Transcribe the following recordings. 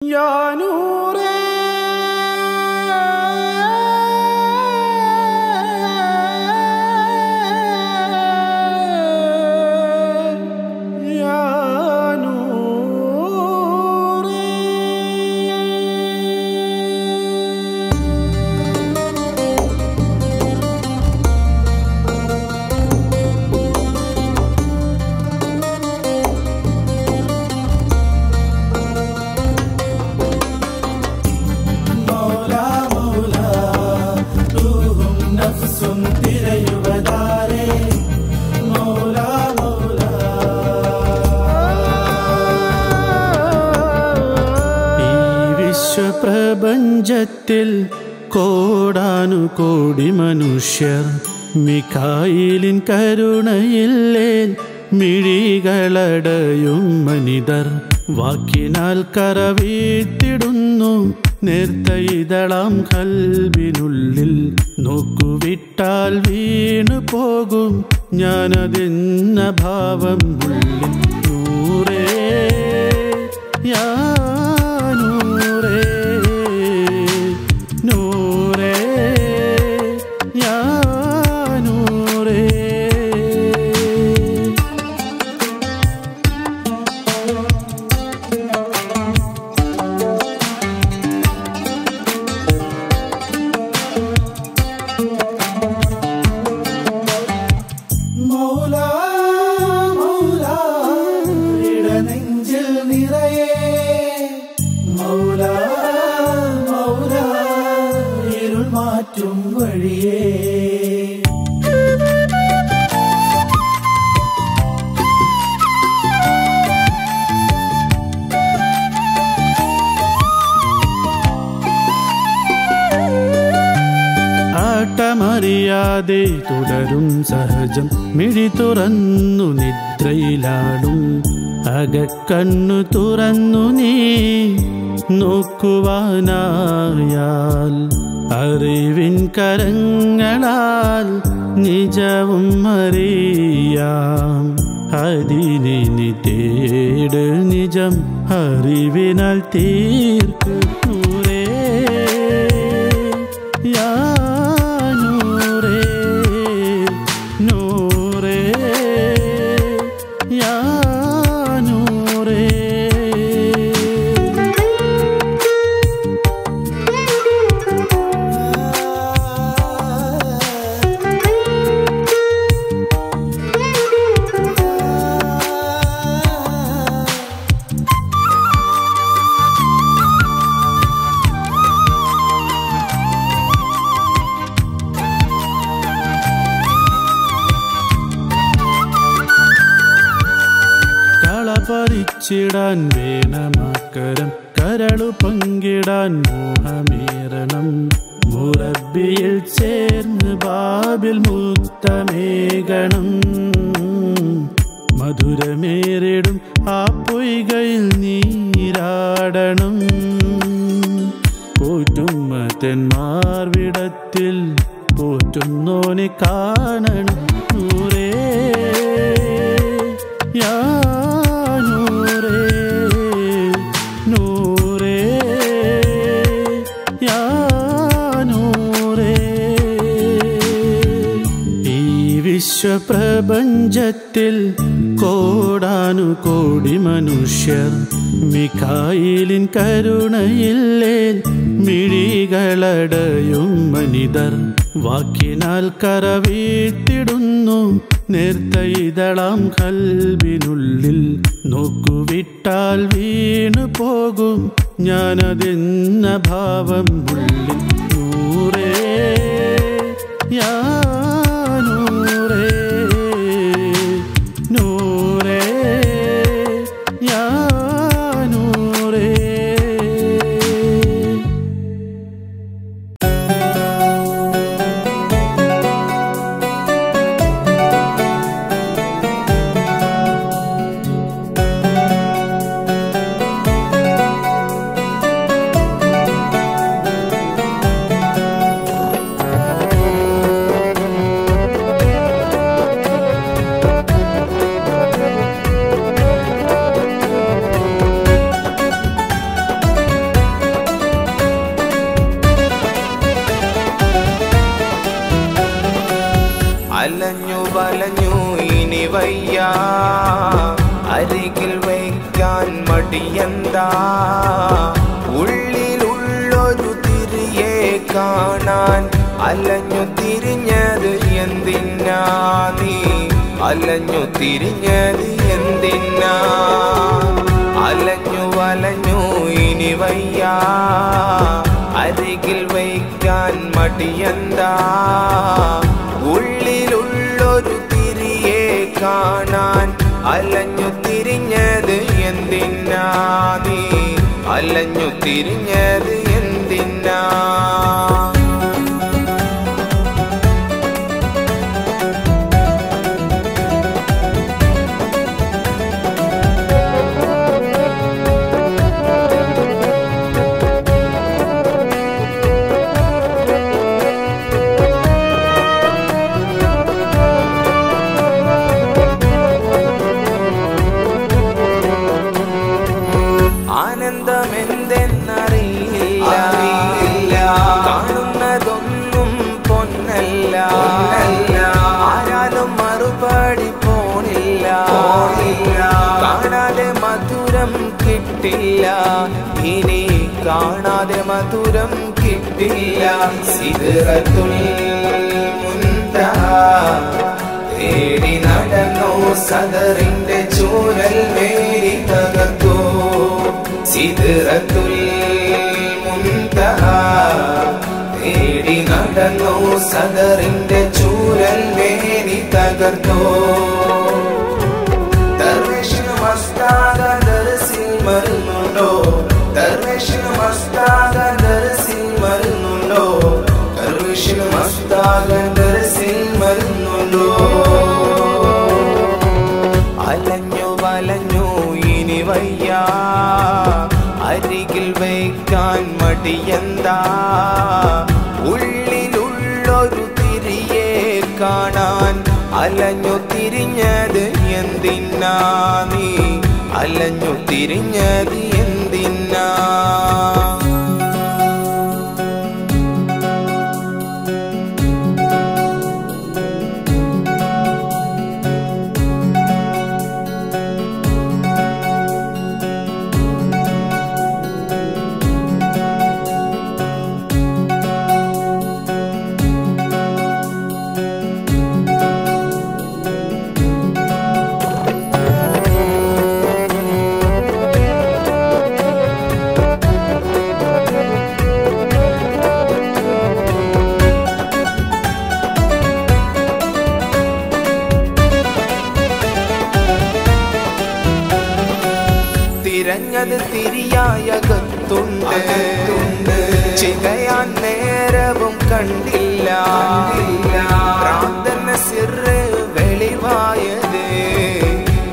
يا نوري يا نوري പ്രപഞ്ചത്തിൽ കോടാനുകോടി മനുഷ്യർ മിഖായിലിൻ കരുണയില്ലേ മിഴികളടയും മനിതർ വാക്കിനാൽ കരവീട്ടിടുന്നു നേർത്ത ഇതളാം കൽബിനുള്ളിൽ നോക്കുവിട്ടാൽ വീണു പോകും ഞാനതെന്ന ഭാവം ഉള്ളിൽ നൂറേ യാ ിയാതെ തുടരും സഹജം മിഴി തുറന്നു നിദ്രയിലാടും അകക്കണ്ണു തുറന്നു നീ നോക്കുവാനായാൽ അറിവിൻ കരങ്ങളാൽ നിജവും അറിയാം അതിനെ നീ തേട് നിജം അറിവിനാൽ തീർക്ക് നൂറേ യാ പരിച്ചിടാൻ വേണമാക്കരം കരളു പങ്കിടാൻ മോഹമേറണം മുറബിയിൽ ചേർന്ന് ബാബിൽ മുത്തമേകണം മധുരമേറിടും ആ പൊയ്കയിൽ നീരാടണം പോറ്റുമ്മത്തന്മാർ വിടത്തിൽ പോറ്റുന്നോനെ കാണണം നൂറേ യാ വിശ്വപ്രപഞ്ചത്തിൽ കോടാനുകോടി മനുഷ്യർ മിഖായിലിൻ കരുണയില്ലേ മിഴികളടയും മനിതർ വാക്കിനാൽ കരവീട്ടിടുന്നു നേർത്ത ഇതളാം കൽബിനുള്ളിൽ നോക്കുവിട്ടാൽ വീണു പോകും ഞാനതെന്ന ഭാവം ഉള്ളിൽ നൂറേ യാ വയ്യ അരികിൽ വയ്ക്കാൻ മടിയെന്താ ഉള്ളിലുള്ളൊരു തിരിയെ കാണാൻ അലഞ്ഞു തിരിഞ്ഞത് എന്തിനാ നീ അലഞ്ഞു തിരിഞ്ഞത് എന്തിനാ അലഞ്ഞു വലഞ്ഞു ഇനി വയ്യ അരികിൽ വയ്ക്കാൻ മടിയെന്താ ഉള്ളിലുള്ളൊരു തിരിയെ കാണാൻ അലഞ്ഞു തിരിഞ്ഞത് എന്തിനാ നീ അലഞ്ഞു തിരിഞ്ഞത് എന്തിനാ കാണുന്നതൊന്നും പൊന്നല്ല ആരാലും മറുപടി പോണില്ല കാണാതെ മധുരം കിട്ടില്ല ഇനി കാണാതെ മധുരം കിട്ടില്ല സിദ്റത്തുൽ മുൻതഹ തേടി നടന്നു സദറിന്റെ ചൂരൽ മേരി തകർത്തു സിദ്റത്തുൽ മുൻതഹ തേടി നടന്നു സദറിന്റെ ചൂരൽ മേരി തകർത്തു ദർവേഷിന് മസ്താകാൻ ദർസിൽ മരുന്നുണ്ടോ ദർവേഷിന് മസ്താകാൻ ദർസിൽ മരുന്നുണ്ടോ ദർവേഷിന് മസ്താകാൻ ദർസിൽ മരുന്നുണ്ടോ അലഞ്ഞു വലഞ്ഞു ഇനി വയ്യ അരികിൽ വയ്ക്കാൻ മടിയെന്താ ഉള്ളിലുള്ളൊരു തിരിയെ കാണാൻ അലഞ്ഞു തിരിഞ്ഞത് എന്തിനാ നീ അലഞ്ഞു തിരിഞ്ഞത് എന്തിനാ തിരഞ്ഞത് തിരിയായകത്തുണ്ട് ചികയാൻ നേരവും കണ്ടില്ല പ്രാർത്ഥന സിറ് വെളിവായത്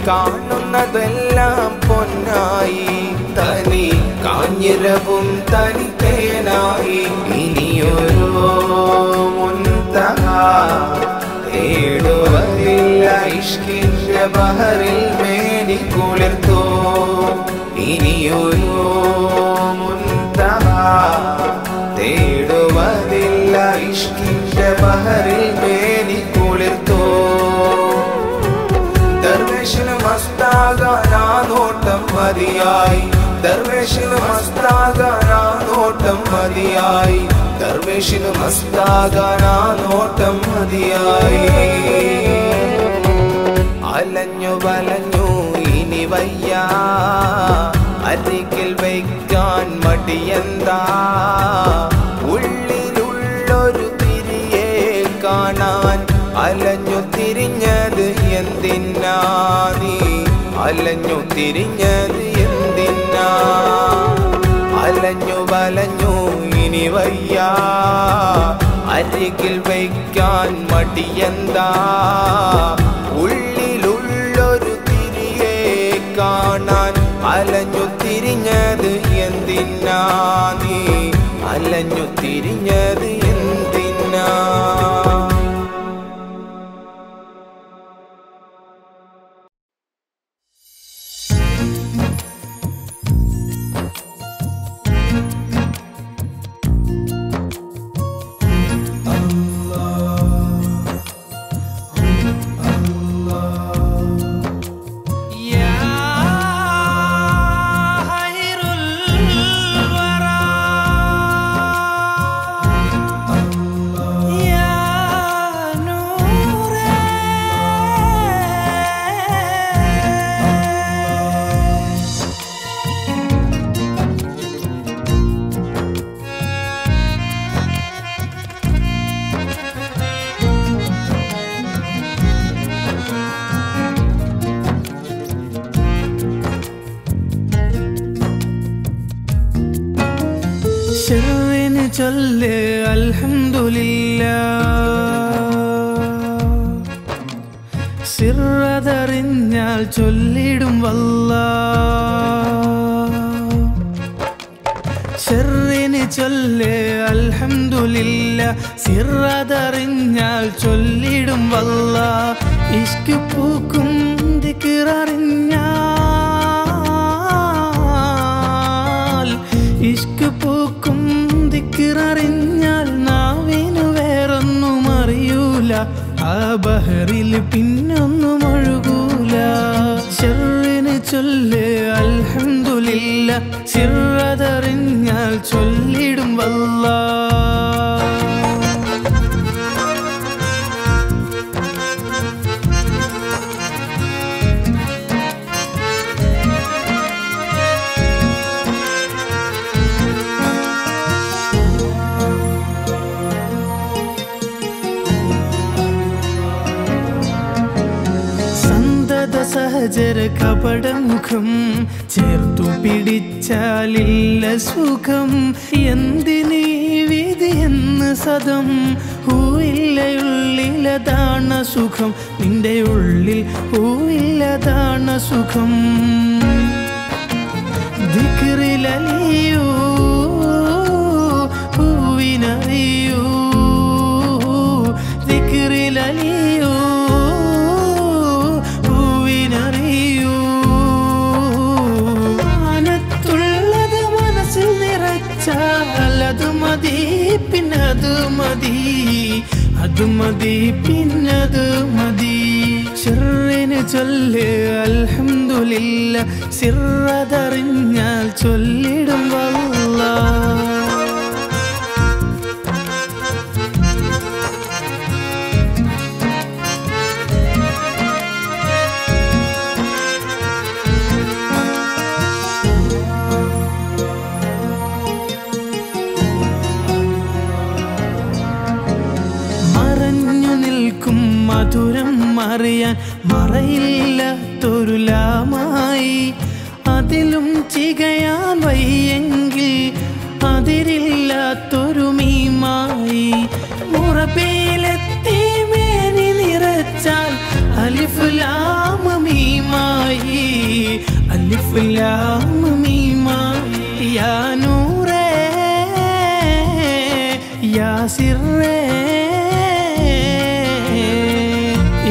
കാണുന്നതെല്ലാം പൊന്നായി തനി കാഞ്ഞിരവും തനിത്തേനായി ഇനിയൊരു മുൻതഹ തേടുവതില്ല ഇഷ്കിന്റെ ബഹറിൽ മേനി കുളിർത്തു ഇനിയൊരു മുൻതഹ തേടുവതില്ല ഇഷ്കിന്റെ ബഹറിൽ മേനി കുളിർത്തു ദർവേഷിന് മസ്താകാൻ ആ നോട്ടം മതിയായി ദർവേഷിന് മസ്താകാൻ ആ നോട്ടം മതിയായി ദർവേഷിന് മസ്താകാൻ ആ നോട്ടം മതിയായി അലഞ്ഞു വലഞ്ഞു ഇനി വയ്യ അരികിൽ വയ്ക്കാൻ മടിയെന്താ ഉള്ളിലുള്ളൊരു തിരിയെ കാണാൻ അലഞ്ഞു തിരിഞ്ഞത് എന്തിനാ നീ അലഞ്ഞു തിരിഞ്ഞത് എന്തിനാ അലഞ്ഞു വലഞ്ഞു ഇനി വയ്യ അരികിൽ വയ്ക്കാൻ മടിയെന്താ ഉള്ളിലുള്ളൊരു തിരിയെ കാണാൻ അലഞ്ഞു തിരിഞ്ഞത് എന്തിനാ നീ അലഞ്ഞു തിരിഞ്ഞത് എന്തിനാ Allah Allah ഷർറിന് ചൊല്ല് അൽഹംദുലില്ലാഹ്, സിറതറിഞ്ഞാൽ ചൊല്ലിടും വല്ലാഹ്. ഷർറിന് ചൊല്ല് അൽഹംദുലില്ലാഹ്, സിറതറിഞ്ഞാൽ ചൊല്ലിടും വല്ലാഹ്. ഇഷ്ക് പൂക്കും ദിക്ററിഞ്ഞാൽ, ഇഷ്ക് പൂക്കും ദിക്ററിഞ്ഞാൽ നാവിനു വേറൊന്നും അറിയൂല, ആ ബഹറിൽ പിന്നൊന്നും ഒഴുകൂല. ഷർറിന് ചൊല്ല് അൽഹംദുലില്ലാഹ്, സിറതറിഞ്ഞാൽ ചൊല്ലിടും വല്ലാഹ്. സഹജര കപടമുഖം ചേർത്തു പിടിച്ചാലില്ല സുഖം. എന്തിനീ വിധി എന്ന് സദം, ഹൂയില്ലയുള്ളിലതാണ് സുഖം, നിന്റെ ഉള്ളിൽ ഹൂയില്ലതാണ് സുഖം. ദിക്റിലലിയൂ ഹൂവിനറിയൂ, ദിക്റിലലിയൂ അത് മതി പിന്നത് മതി, അത് മതി പിന്നത് മതി. ഷർറിന് ചൊല്ല് അൽഹംദുലില്ലാഹ്, സിറതറിഞ്ഞാൽ ചൊല്ലിടും വല്ലാഹ്. മധുരം അറിയാൻ മറയില്ലാത്തൊരു ലാമായി, അതിലും ചികയാൻ വയ്യെങ്കിൽ അതിരില്ലാത്തൊരു മീമായി. മുറബിയിലെത്തി മേനി നിറച്ചാൽ അലിഫ് ലാം മീമായി, അലിഫ് ലാം മീമായി. യാ നൂറേ യാ സിറേ,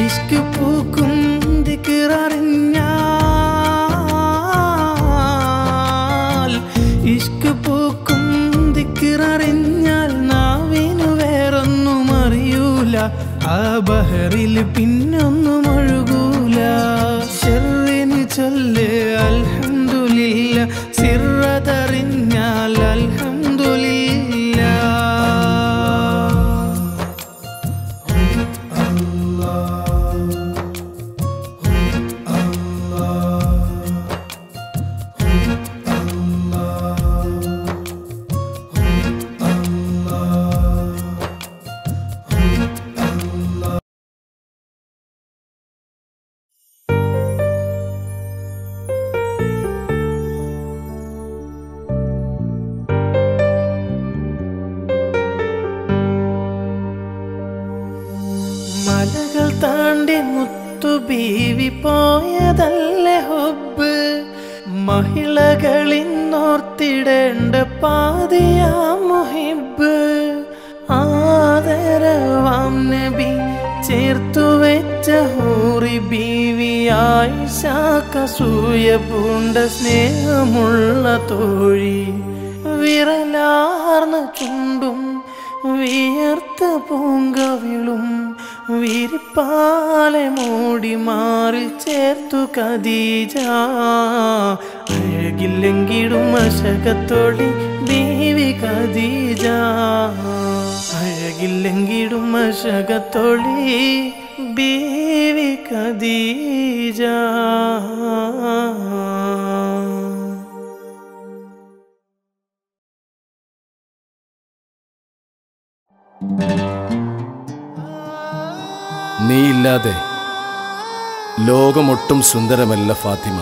ഇഷ്ക് പൂക്കും ദിക്ററിഞ്ഞാൽ, ഇഷ്ക് പൂക്കും ദിക്ററിഞ്ഞാൽ നാവിനു വേറൊന്നും അറിയൂല, ആ ബഹറിൽ പിന്നൊന്നും ഒഴുകൂല. ഷർറിന് ചൊല്ല് അൽഹംദുലില്ലാഹ്, സിറതറിഞ്ഞാൽ അൽഹംദുലില്ലാഹ്. മലകൾ താണ്ടി മുത്തു ബീവി പോയതല്ലേ ഹുബ്ബ്, മഹിളകളിന്നോർത്തിടേണ്ട പാതിയാ മുഹിബ്ബ്. ആദരവാം നബി ചേർത്തു വെച്ച ഹൂറി ബീവി ആയിഷ, കസൂയ പൂണ്ട സ്നേഹമുള്ള തോഴി. വിരലാർന്ന ചുണ്ടും വിയർത്ത പൂങ്കവിളും വിരിപ്പാലെ മൂടി മാറിൽ ചേർത്തു ഖദീജ. അഴകില്ലെങ്കിലും അശകത്തോളി ബീവി ഖദീജ, അഴകില്ലെങ്കിലും അശകത്തോളി ബീവി ഖദീജ. നീയില്ലാതെ ലോകമൊട്ടും സുന്ദരമല്ല ഫാത്തിമ.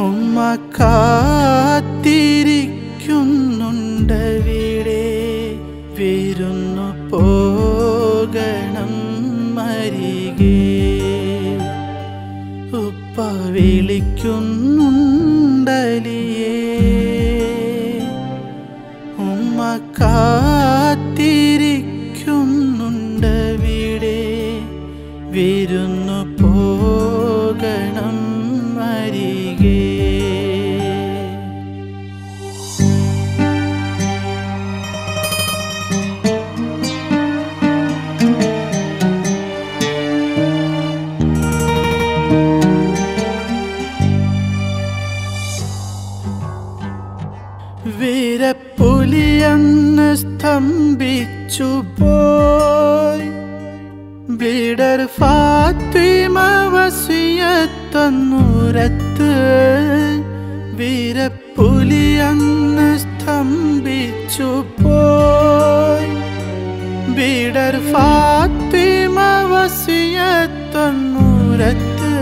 ഉമ്മ കാത്തിരിക്കുന്നുണ്ടവിടെ വിരുന്നു പോകണം അരികെ ഉപ്പ വിളിക്കുന്നുണ്ടലിയേ ഉമ്മ കാത്തിരിക്കുന്നുണ്ടവിടെ വിരുന്നു പോകണം അരികെ വീരപ്പുലിയെന്ന് സ്തംഭിച്ചു പോയി ബീഡർ ഫാത്തിമ വസിയത്തന്നുരത്ത് വീരപ്പുലിയെന്ന് സ്തംഭിച്ചു പോയി ബീഡർ ഫാത്തിമ വസിയത്തന്നുരത്ത്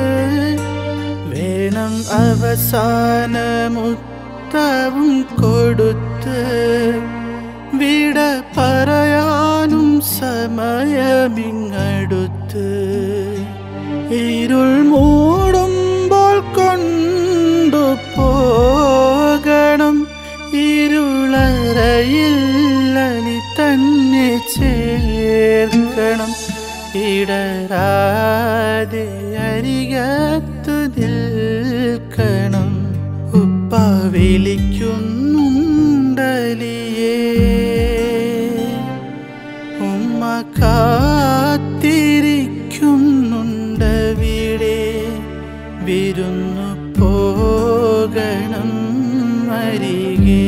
വേണം അവസാനമുത്തവും കൊടുത്ത് വിട പറയാനും സമയമിങ്ങടുത്ത് ഇരുൾ മൂടുമ്പോൾ കൊണ്ടുപോകണം ഇരുളറയിൽ അനി തന്നെ ചേർക്കണം ഇടരാതെ അരികത്തു നിൽക്കണം ഉപ്പ വിളിക്കുന്നുണ്ടലിയേ ഉമ്മ കാത്തിരിക്കുന്നുണ്ടവിടെ വിരുന്നു പോകണം അരികെ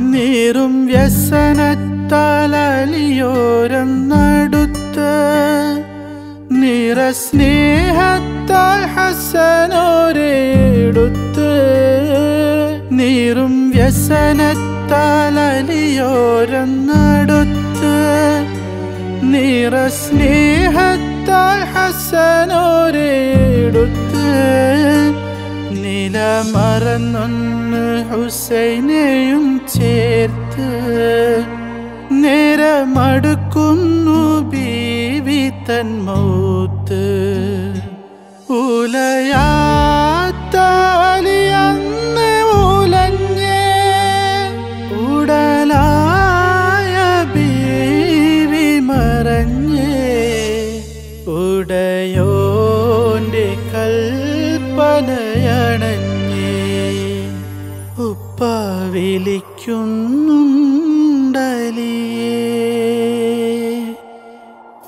നീറും വ്യസനത്താലിയോരന്നടുത്ത് നിറസ്നേഹത്താൽ ഹസനോരെടുത്ത് നീറും വ്യസനത്താലിയോരന്നടുത്ത് നിറസ്നേഹത്താൽ ഹസനോരെടുത്ത് നില മറന്നൊന്ന് ഹുസൈനെയും ചേർത്ത് നേരമടുക്കുന്നു ബീവി തൻ മൗത്ത് ഉലയാത്താലി അന്ന് ഉലഞ്ഞേ ഉടലായ ബീവി മറഞ്ഞേ ഉടയോന്റെ കൽപ്പനയണഞ്ഞേ ഉപ്പ വിളിക്കുന്നുണ്ടലിയേ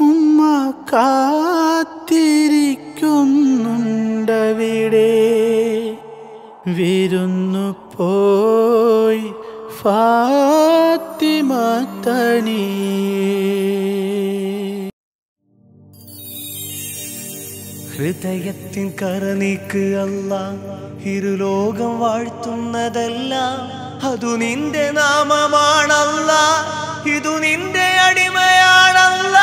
ഉമ്മ കാത്തിരിക്കുന്നുണ്ടവിടെ വിരുന്നു പോയി ഫാത്തിമ തനിയേ ഹൃദയത്തിൻ കറനീക്ക് അല്ലാ ഇരുലോകം വാഴ്ത്തുന്നതല്ല അതു നിന്റെ നാമമാണല്ല ഇതു നിന്റെ അടിമയാണല്ല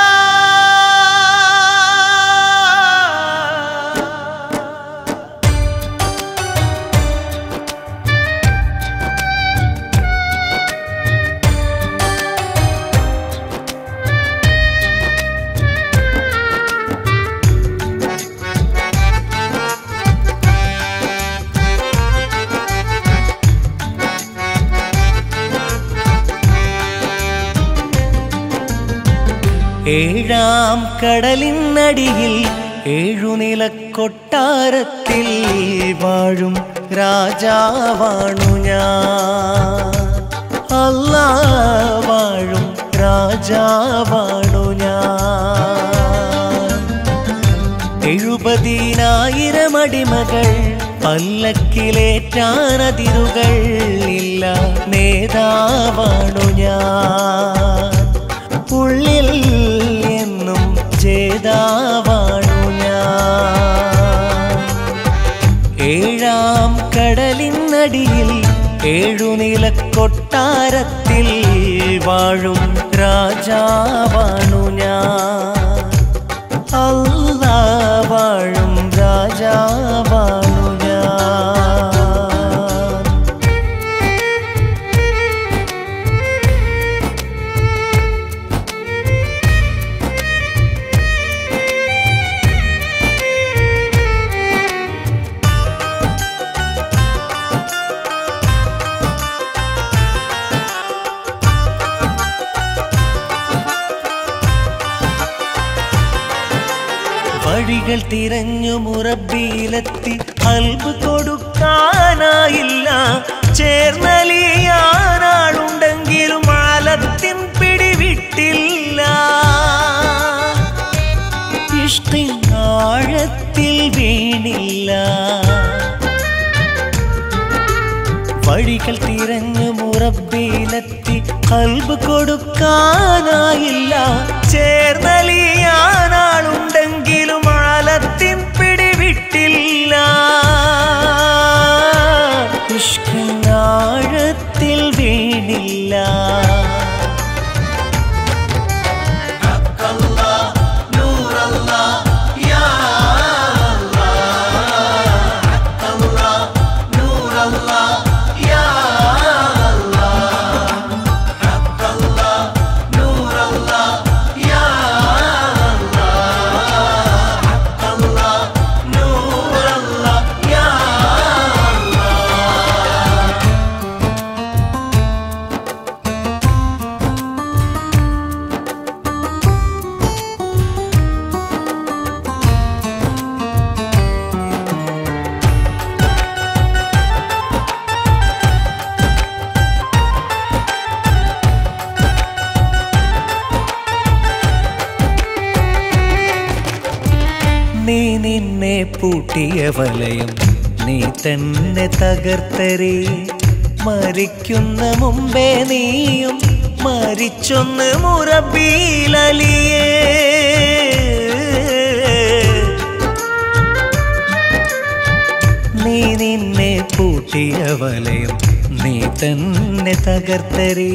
ഏഴാം കടലിനടിയിൽ ഏഴുനിലക്കൊട്ടാരത്തിൽ വാഴും രാജാവാണു ഞാൻ അല്ലാ വാഴും രാജാവാണു ഞാൻ 70 എഴുപതിനായിരം അടിമകൾ പല്ലക്കിലേറ്റാനതിരുകൾ ഇല്ല നേതാവാണു ഞാൻ ഉള്ളിൽ എന്നും ജേതാവാണു ഞാൻ ഏഴാം കടലിനടിയിൽ ഏഴുനിലക്കൊട്ടാരത്തിൽ വാഴും രാജാവാണു ഞാൻ അല്ലാ വാഴും രാജാവാണു ഞാൻ വഴികൾ തിരഞ്ഞു മുറബിയിലെത്തി ഹൽബ് കൊടുക്കാനായില്ല ചേർന്നലിയാനാളുണ്ടെങ്കിലും ആലത്തിൻ പിടിവിട്ടില്ല ഇഷ്കിൻ ആഴത്തിൽ വീണില്ല വഴികൾ തിരഞ്ഞു മുറബിയിലെത്തി ഹൽബ് കൊടുക്കാനായില്ല ചേർന്നലിയാനാളുണ്ടെങ്കിലും ആലത്തിൻ പിടിവിട്ടില്ല ഇഷ്കിൻ ആഴത്തിൽ വീണില്ല നീ നിന്നെ പൂട്ടിയ വലയം നീ തന്നെ തകർത്തരേ മരിക്കുന്ന മുമ്പേ നീയും മരിച്ചൊന്ന് മുറബീലലിയേ നീ നിന്നെ പൂട്ടിയ വലയം നീ തന്നെ തകർത്തരേ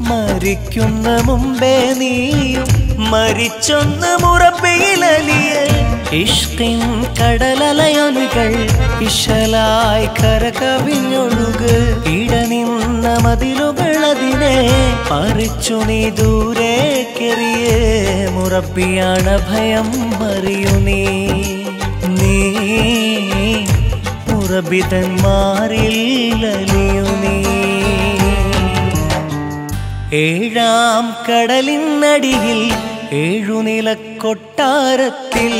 മരിക്കുന്ന മുമ്പേ നീയും മരിച്ചൊന്ന് മുറബീലലിയേ ഇഷ്കിൻ കടലലയൊലികൾ ഇശലായി കരകവിഞ്ഞൊഴുക് ഇടനിന്ന മതിലുകളതിനെ പറിച്ചു നീ ദൂരേക്കെറിയേ മുറബിയാണ് ഭയം അറിയൂ നീ മുറബിതന്മാരിൽ അലിയൂ നീ ഏഴാം കടലിനടിയിൽ ഏഴുനിലക്കൊട്ടാരത്തിൽ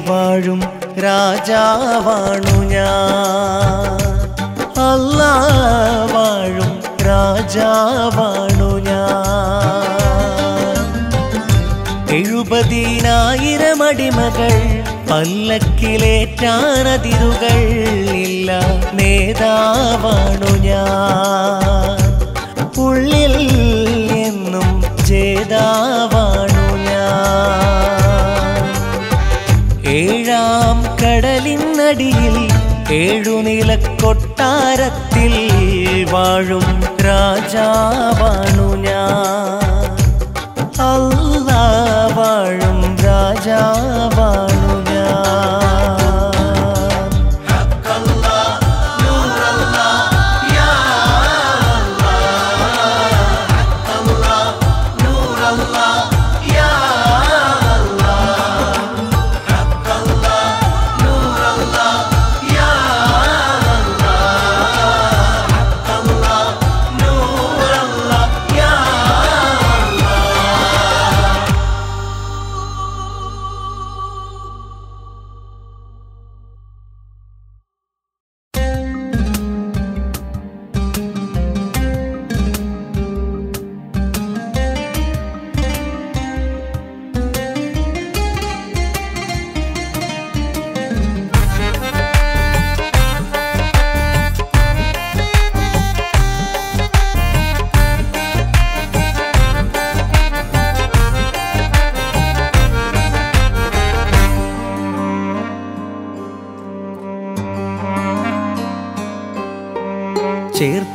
വാഴും രാജാവാണു ഞാൻ അല്ലാ വാഴും രാജാവാണു ഞാൻ 70,000 അടിമകൾ പല്ലക്കിലേറ്റാനതിരുകൾ ഇല്ല നേതാവാണു ഞാൻ ഉള്ളിൽ എന്നും ജേതാവാണു ഞാൻ ഏഴാം കടലിനടിയിൽ ഏഴുനിലക്കൊട്ടാരത്തിൽ വാഴും രാജാവാണു ഞാൻ അല്ലാ വാഴും രാജാവാണു ഞാൻ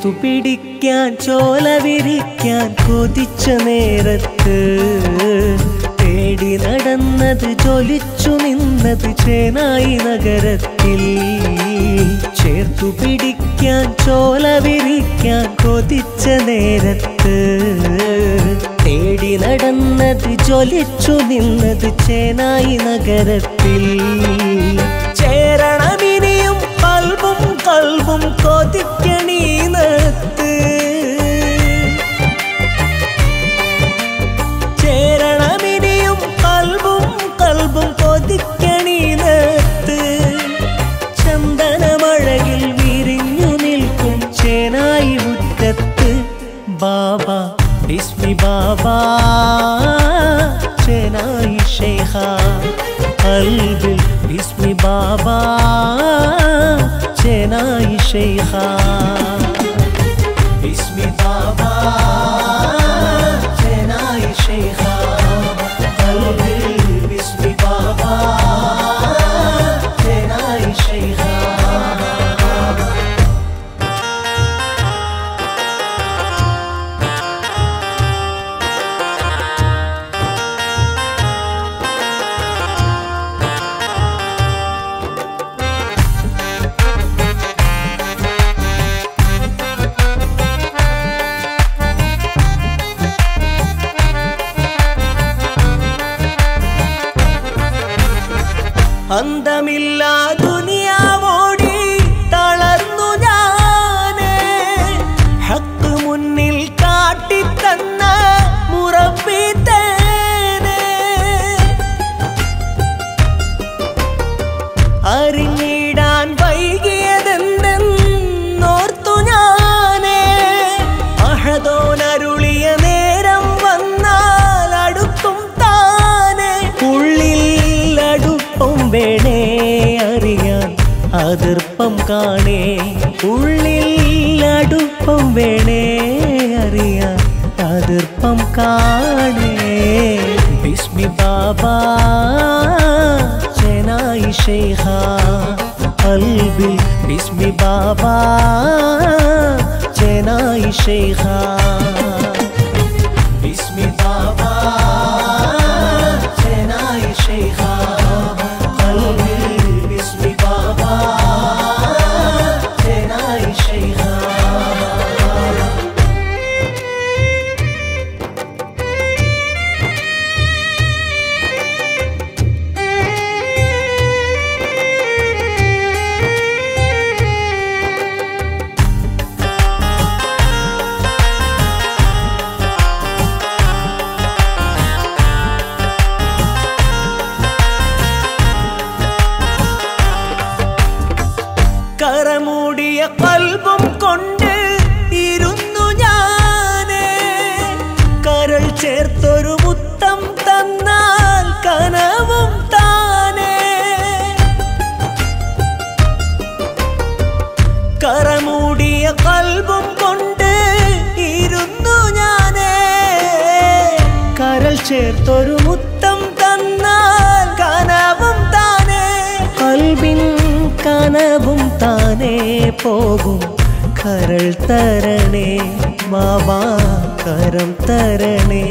ചേർത്തു പിടിക്കാൻ ചോല വിരിക്കാൻ കൊതിച്ച നേരത്ത് തേടി നടന്നത് ജ്വലിച്ചു നിന്നത് ചേനായി നഗരത്തിൽ ചേർത്തു പിടിക്കാൻ ചോല വിരിക്കാൻ കൊതിച്ച നേരത്ത് തേടി നടന്നത് ജ്വലിച്ചു നിന്നത് ചേനായി നഗരത്തിൽ ചേരണമിനിയും കൽബും കൽബും കൊതിക്കണീനത്ത് ചേരണമിനിയും കൽബും കൽബും കൊതിക്കണീനത്ത് ചന്ദനമഴകിൽ വിരിഞ്ഞു നിൽക്കും ചേനായി മുറ്റത്ത് ബാബ ബിസ്മി ബാബ ചേനായി ശൈഖ ഖൽബിൽ ബിസ്മി ബാബ ചേനായി ശൈഖ ബിസ്മി ബാബ ചേനായി ശൈഖ ഖൽബിൽ ബിസ്മി ബാബ ചേനായി ശൈഖ അന്തമില്ലാ ദുനിയാവോടി തളർന്നു ഞാന് ഹക്ക് മുന്നിൽ കാട്ടിത്തന്ന മുറബി തേനെ അറിഞ്ഞിടാൻ വൈകിയതെന്നോർത്തു ഞാന് അഹദോനരുളിയ നേരം വന്നാൽ അടുക്കും താനെ ഉള്ളിൽ വേണേ അറിയാൻ അതിർപ്പം കാണേ ഉള്ളിൽ അടുപ്പം വേണേ അറിയാൻ അതിർപ്പം കാണേ ബിസ്മി ബാബ ചേനായി ശൈഖ ഖൽബിൽ ബിസ്മി ബാബ ചേനായി ശൈഖ ബിസ്മി ബാബ ചേനായി ശൈഖ കറമൂടിയ കൽബും കൊണ്ട് ഇരുന്നു ഞാനേ കരൾ ചേർത്തൊരു മുത്തം തന്നാൽ കനവും താനേ കറമൂടിയ കൽബും കൊണ്ട് ഇരുന്നു ഞാനേ കരൾ ചേർത്തൊരു മുത്തം തന്നാൽ കനവും താനേ കൽബിൻ കനവും താനേ പോകും കരൾ തരണേ ബാബാ കരം തരണേ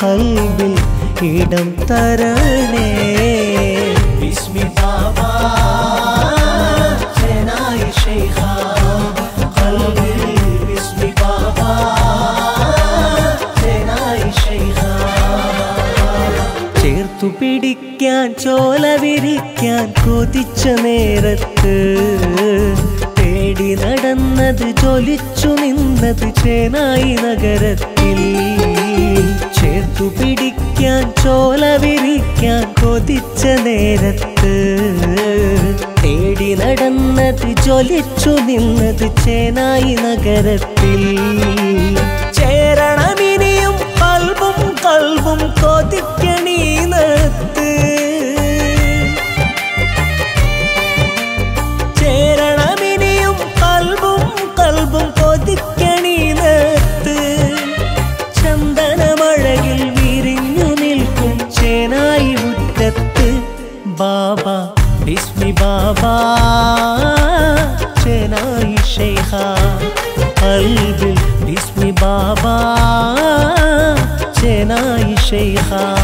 കൽബിൽ ഇടം തരണേ ബിസ്മി ബാബ ചേനായി ശൈഖ ഖൽബിൽ ബിസ്മി ബാബ ചേനായി ശൈഖ ചേർത്തു പിടിക്കാൻ ചോല വിരിക്കാൻ കൊതിച്ച നേരത്ത് തേടി നടന്നത് ജ്വലിച്ചു നിന്നത് ചേനായി നഗരത്തിൽ ചേർത്തു പിടിക്കാൻ ചോല വിരിക്കാൻ കൊതിച്ച നേരത്ത് തേടി നടന്നത് ജ്വലിച്ചു നിന്നത് ചേനായി നഗരത്തിൽ ചേരണമിനിയും കൽബും കൽബും കൊതിക്കണീനത്ത് ചേരണമിനിയും കൽബും കൽബും കൊതിക്കണീനത്ത് ചന്ദനമഴകിൽ വിരിഞ്ഞു നിൽക്കും ചേനായി മുറ്റത്ത് ബാബ ബിസ്മി ബാബ ചേനായി ശൈഖ شيخا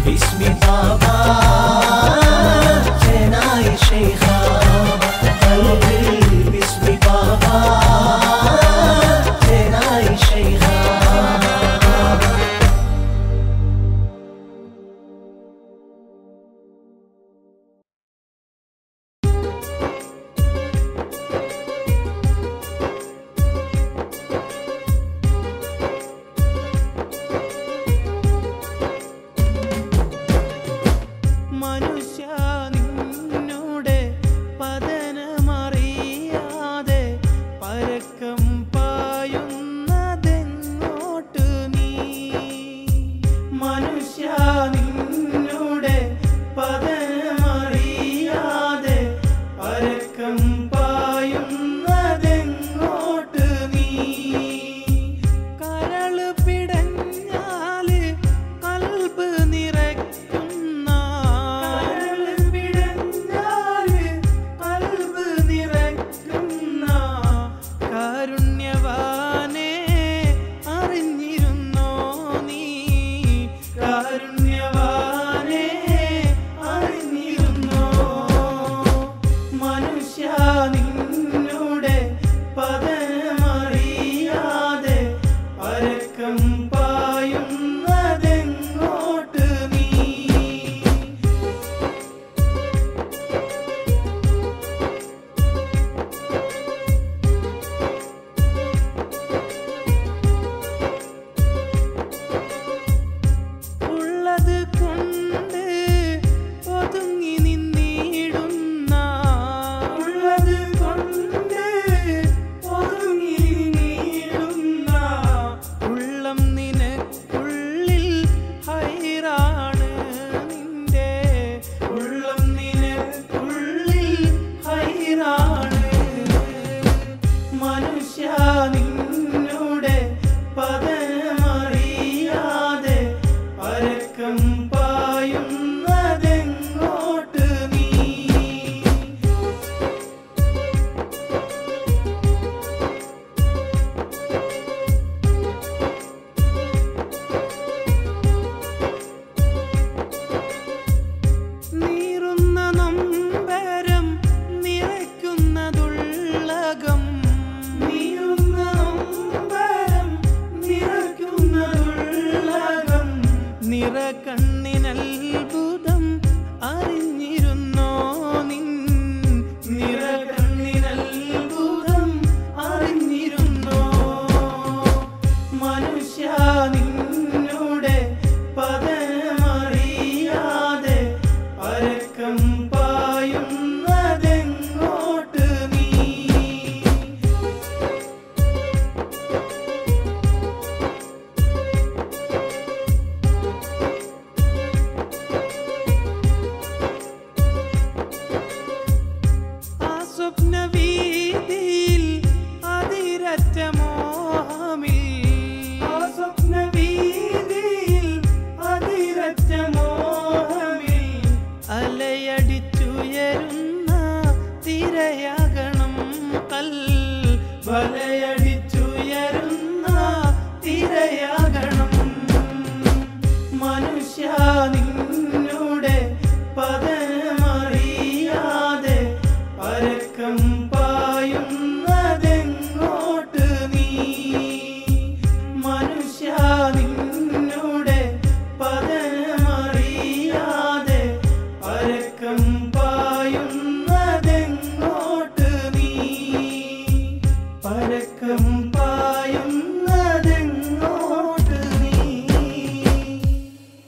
باسمي بابا جناي شيخا قلبي باسمي بابا جناي شيخا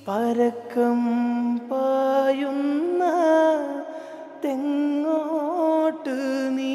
പരക്കം പായുന്ന തെങ്ങോട്ട് നീ